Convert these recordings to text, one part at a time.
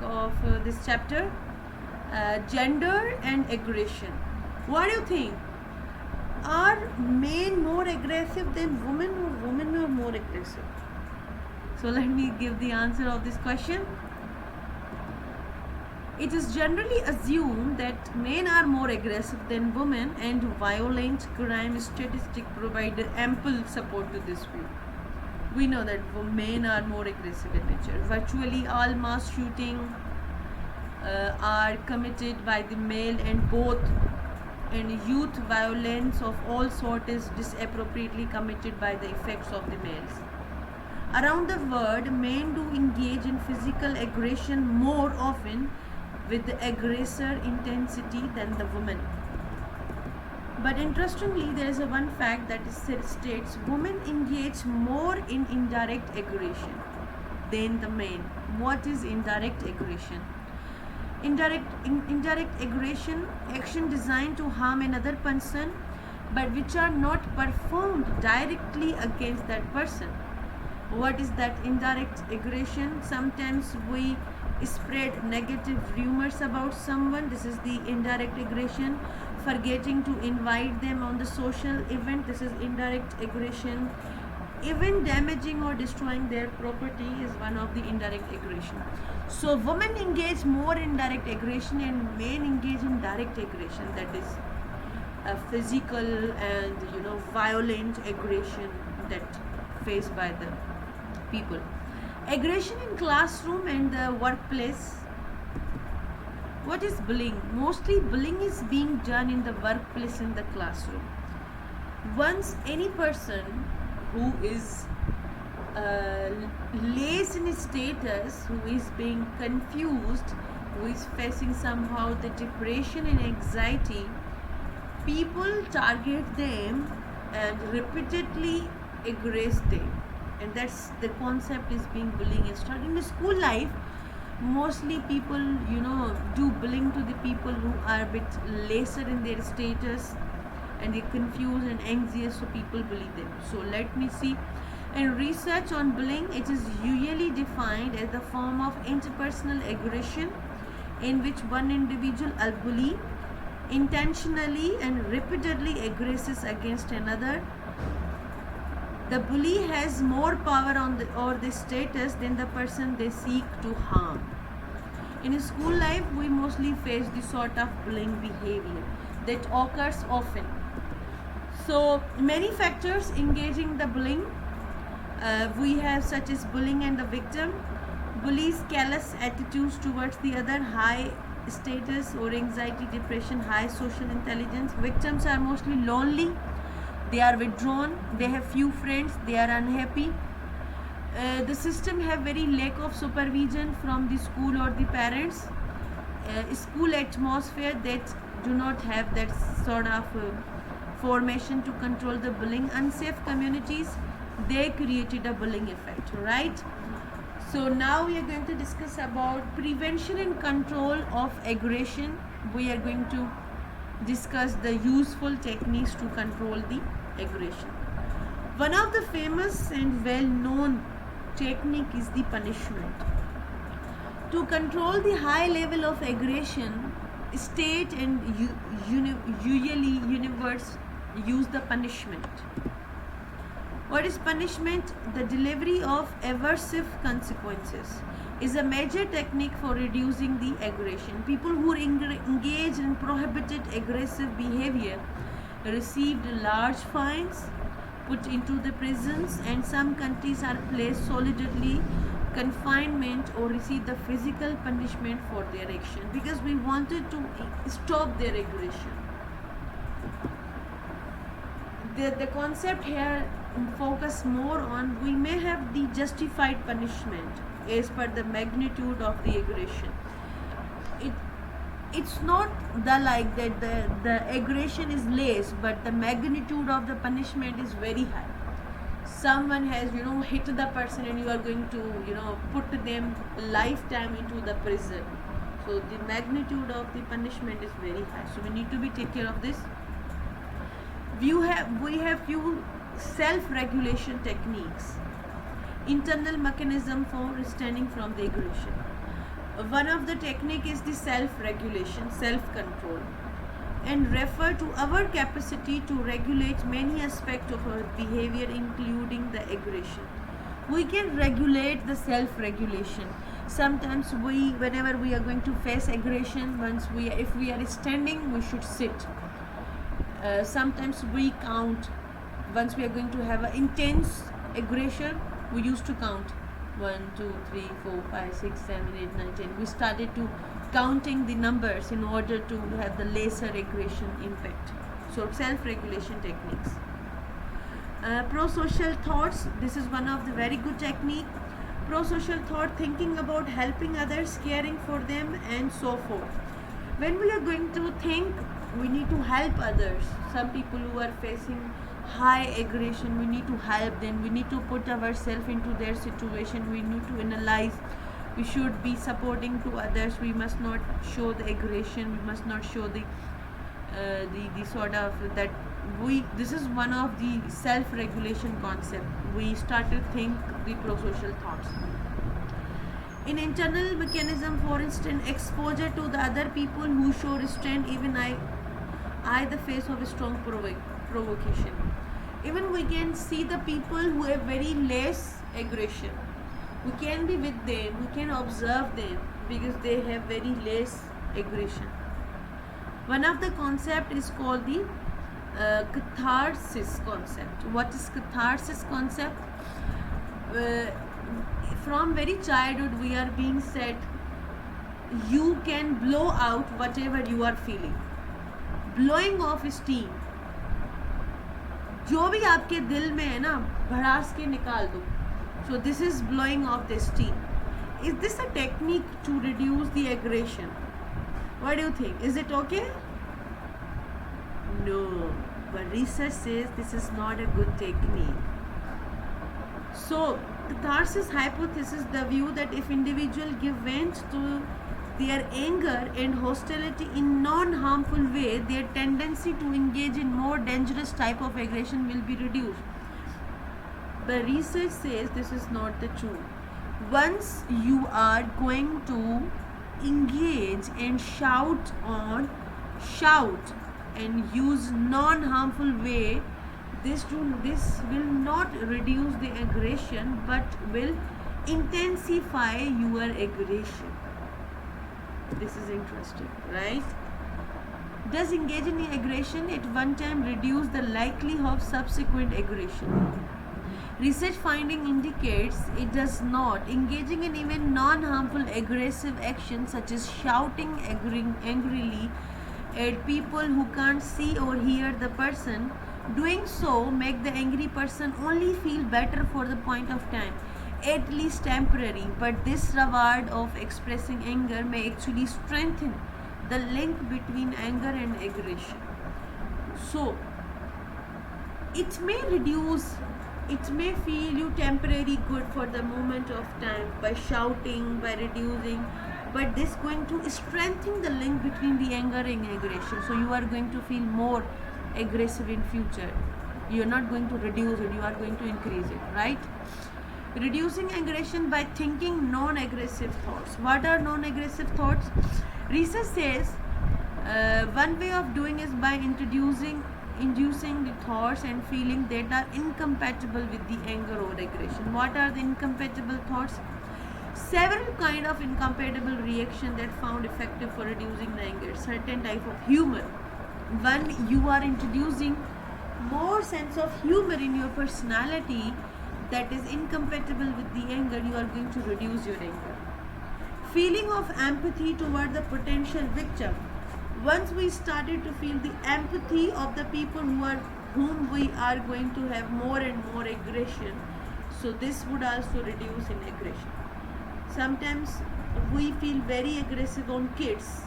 of this chapter, gender and aggression. What do you think? Are men more aggressive than women, or women are more aggressive? So let me give the answer of this question. It is generally assumed that men are more aggressive than women, and violent crime statistics provide ample support to this view. We know that men are more aggressive in nature. Virtually all mass shootings are committed by the male, and youth violence of all sorts is disappropriately committed by the effects of the males. Around the world, men do engage in physical aggression more often with the aggressor intensity than the women. But interestingly, there is one fact that states women engage more in indirect aggression than the men. What is indirect aggression? Indirect aggression, action designed to harm another person but which are not performed directly against that person. What is that indirect aggression? Sometimes we spread negative rumors about someone. This is the indirect aggression. Forgetting to invite them on the social event. This is indirect aggression. Even damaging or destroying their property is one of the indirect aggression. So women engage more in direct aggression and men engage in direct aggression. That is a physical and violent aggression that faced by the people. Aggression in classroom and the workplace. What is bullying? Mostly bullying is being done in the workplace, in the classroom. Once any person who is less in status, who is being confused, who is facing somehow the depression and anxiety, people target them and repeatedly aggress them. And that's the concept is being bullying. And starting in the school life, mostly people do bullying to the people who are a bit lesser in their status and they're confused and anxious, so people bully them. So let me see. In research on bullying, it is usually defined as the form of interpersonal aggression in which one individual, a bully, intentionally and repeatedly aggresses against another. The bully has more power or the status than the person they seek to harm. In school life, we mostly face this sort of bullying behavior that occurs often. So many factors engaging the bullying. We have such as bullying and the victim. Bullies' callous attitudes towards the other, high status or anxiety, depression, high social intelligence. Victims are mostly lonely. They are withdrawn, they have few friends, they are unhappy. The system have very lack of supervision from the school or the parents. School atmosphere that do not have that sort of formation to control the bullying. Unsafe communities, they created a bullying effect, right? So now we are going to discuss about prevention and control of aggression. We are going to discuss the useful techniques to control the aggression. One of the famous and well-known technique is the punishment. To control the high level of aggression, state and usually universe use the punishment. What is punishment? The delivery of aversive consequences is a major technique for reducing the aggression. People who engage in prohibited aggressive behavior received large fines, put into the prisons, and some countries are placed solitary confinement or receive the physical punishment for their action, because we wanted to stop their aggression. The concept here focus more on we may have the justified punishment as per the magnitude of the aggression. It's not that the aggression is less, but the magnitude of the punishment is very high. Someone has hit the person and you are going to put them lifetime into the prison. So the magnitude of the punishment is very high. So we need to take care of this. We have few self-regulation techniques, internal mechanism for restraining from the aggression. One of the technique is the self-regulation, self-control, and refer to our capacity to regulate many aspects of our behavior, including the aggression. We can regulate the self-regulation. Sometimes whenever we are going to face aggression, if we are standing, we should sit. Sometimes we count. Once we are going to have an intense aggression, we used to count 1, 2, 3, 4, 5, 6, 7, 8, 9, 10. We started to counting the numbers in order to have the lesser aggression impact. So self-regulation techniques. Pro-social thoughts. This is one of the very good technique. Pro-social thought, thinking about helping others, caring for them, and so forth. When we are going to think, we need to help others. Some people who are facing high aggression, we need to help them. We need to put ourselves into their situation. We need to analyze. We should be supporting to others. We must not show the aggression. We must not show the sort of that this is one of the self-regulation concept. We start to think the pro-social thoughts. In internal mechanism, for instance, exposure to the other people who show restraint, even I the face of a strong provocation. Even we can see the people who have very less aggression. We can be with them, we can observe them because they have very less aggression. One of the concept is called the catharsis concept. What is catharsis concept? From very childhood we are being said you can blow out whatever you are feeling. Blowing off steam. जो भी आपके दिल में है ना, भड़ास के निकाल दो. So this is blowing off the steam. Is this a technique to reduce the aggression? What do you think? Is it okay? No. But research says this is not a good technique. So catharsis hypothesis, the view that if individuals give vent to their anger and hostility in non-harmful way, their tendency to engage in more dangerous type of aggression will be reduced. But research says this is not the truth. Once you are going to engage and shout and use non-harmful way, this will not reduce the aggression but will intensify your aggression. This is interesting, right? Does engaging in aggression at one time reduce the likelihood of subsequent aggression? Research finding indicates it does not. Engaging in even non-harmful aggressive actions such as shouting angrily at people who can't see or hear the person, doing so make the angry person only feel better for the point of time, at least temporary, but this reward of expressing anger may actually strengthen the link between anger and aggression. So it may feel you temporary good for the moment of time by shouting, by reducing, but this going to strengthen the link between the anger and aggression. So you are going to feel more aggressive in future. You are not going to reduce it, you are going to increase it, right? Reducing aggression by thinking non-aggressive thoughts. What are non-aggressive thoughts? Research says one way of doing is by inducing the thoughts and feelings that are incompatible with the anger or aggression. What are the incompatible thoughts? Several kind of incompatible reaction that found effective for reducing the anger. Certain type of humor. When you are introducing more sense of humor in your personality that is incompatible with the anger, you are going to reduce your anger. Feeling of empathy toward the potential victim. Once we started to feel the empathy of the people whom we are going to have more and more aggression, so this would also reduce in aggression. Sometimes we feel very aggressive on kids.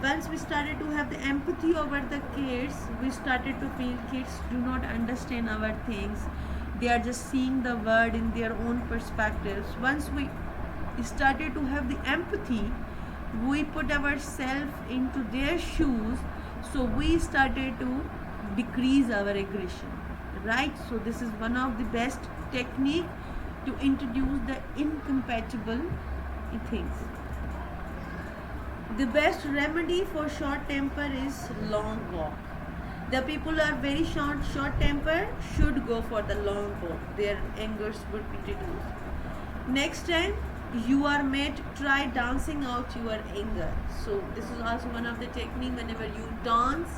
Once we started to have the empathy over the kids, we started to feel kids do not understand our things. They are just seeing the world in their own perspectives. Once we started to have the empathy, we put ourselves into their shoes, so we started to decrease our aggression, right? So this is one of the best technique to introduce the incompatible things. The best remedy for short temper is long walk. The people who are very short temper should go for the long walk. Their angers would be reduced. Next time you are made, try dancing out your anger. So this is also one of the technique. Whenever you dance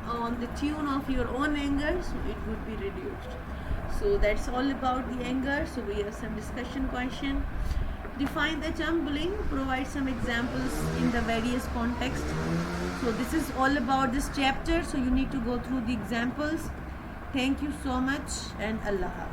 on the tune of your own anger, so it would be reduced. So that's all about the anger. So we have some discussion question. Define the term bullying, provide some examples in the various contexts. So this is all about this chapter, so you need to go through the examples. Thank you so much and Allah Hafiz.